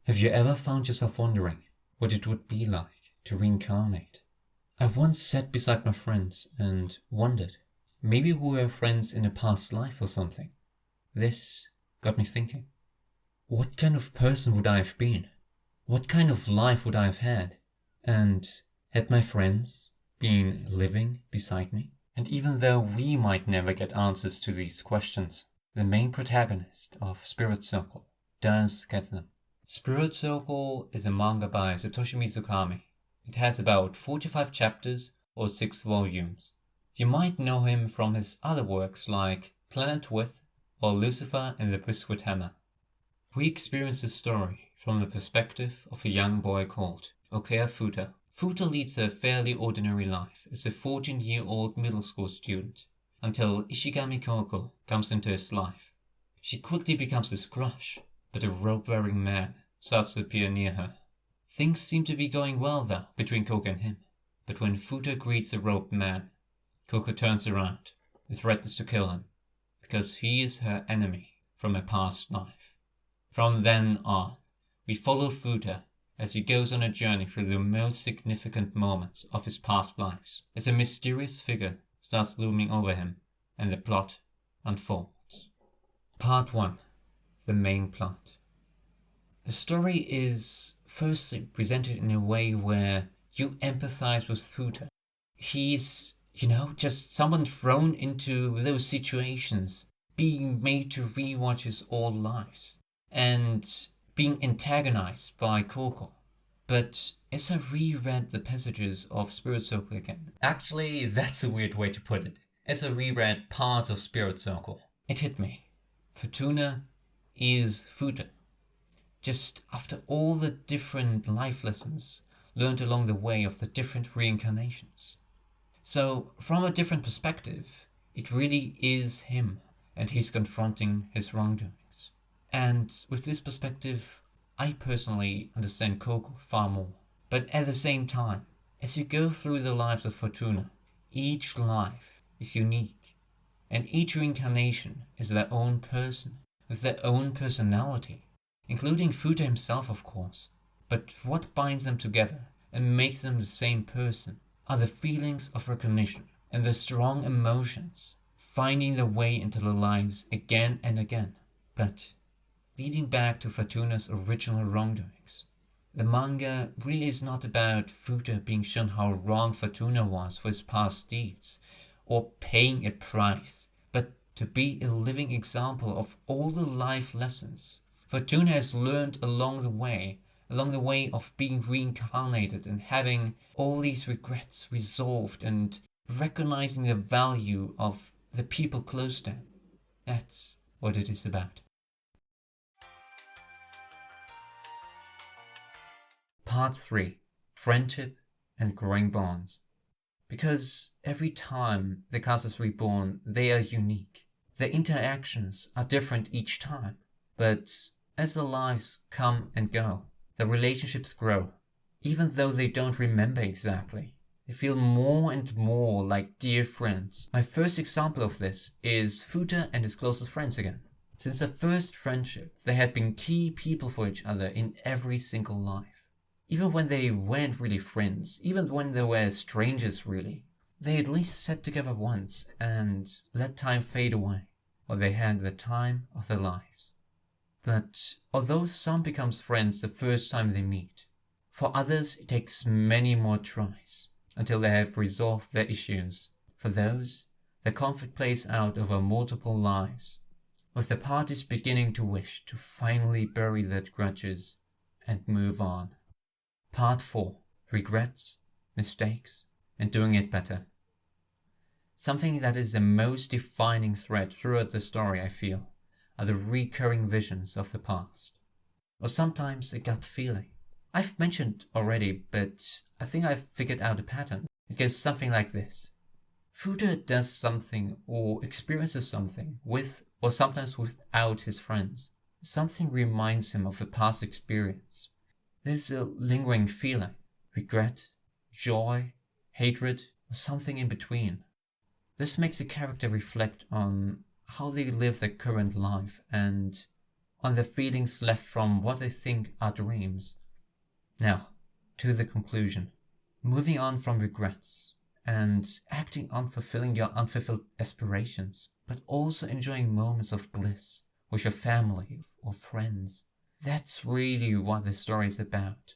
Have you ever found yourself wondering what it would be like to reincarnate? I once sat beside my friends and wondered, maybe we were friends in a past life or something. This got me thinking. What kind of person would I have been? What kind of life would I have had? And had my friends been living beside me? And even though we might never get answers to these questions, the main protagonist of Spirit Circle does get them. Spirit Circle is a manga by Satoshi Mizukami. It has about 45 chapters or 6 volumes. You might know him from his other works like Planet With or Lucifer and the Biscuit Hammer. We experience the story from the perspective of a young boy called Okea Futa. Futa leads a fairly ordinary life as a 14-year-old middle school student until Ishigami Koko comes into his life. She quickly becomes his crush, but a robe-wearing man starts to appear near her. Things seem to be going well though between Koko and him, but when Futa greets the robed man, Koko turns around and threatens to kill him because he is her enemy from a past life. From then on, we follow Futa as he goes on a journey through the most significant moments of his past lives, as a mysterious figure starts looming over him and the plot unfolds. Part 1. The main plot. The story is firstly presented in a way where you empathize with Futa. He's, just someone thrown into those situations, being made to rewatch his old lives, and being antagonized by Koko. But as I reread the passages of Spirit Circle again, actually that's a weird way to put it. As I reread parts of Spirit Circle, it hit me. Fortuna is Futa. Just after all the different life lessons learned along the way of the different reincarnations. So, from a different perspective, it really is him, and he's confronting his wrongdoings. And with this perspective, I personally understand Koko far more. But at the same time, as you go through the lives of Fortuna, each life is unique, and each reincarnation is their own person, with their own personality, including Futa himself, of course. But what binds them together and makes them the same person are the feelings of recognition and the strong emotions, finding their way into their lives again and again. But leading back to Fortuna's original wrongdoings, the manga really is not about Futa being shown how wrong Fortuna was for his past deeds, or paying a price, but to be a living example of all the life lessons Fortuna has learned along the way of being reincarnated and having all these regrets resolved and recognizing the value of the people close to him. That's what it is about. Part 3. Friendship and growing bonds. Because every time the cast is reborn, they are unique. Their interactions are different each time. But as the lives come and go, the relationships grow. Even though they don't remember exactly, they feel more and more like dear friends. My first example of this is Futa and his closest friends again. Since their first friendship, they had been key people for each other in every single life. Even when they weren't really friends, even when they were strangers really, they at least sat together once and let time fade away, while they had the time of their lives. But although some becomes friends the first time they meet, for others it takes many more tries until they have resolved their issues. For those, the conflict plays out over multiple lives, with the parties beginning to wish to finally bury their grudges and move on. Part 4. Regrets, mistakes, and doing it better. Something that is the most defining thread throughout the story, I feel, are the recurring visions of the past. Or sometimes a gut feeling. I've mentioned already, but I think I've figured out a pattern. It goes something like this. Futa does something or experiences something with or sometimes without his friends. Something reminds him of a past experience. There's a lingering feeling, regret, joy, hatred, or something in between. This makes the character reflect on how they live their current life and on the feelings left from what they think are dreams. Now, to the conclusion. Moving on from regrets and acting on fulfilling your unfulfilled aspirations, but also enjoying moments of bliss with your family or friends. That's really what the story is about.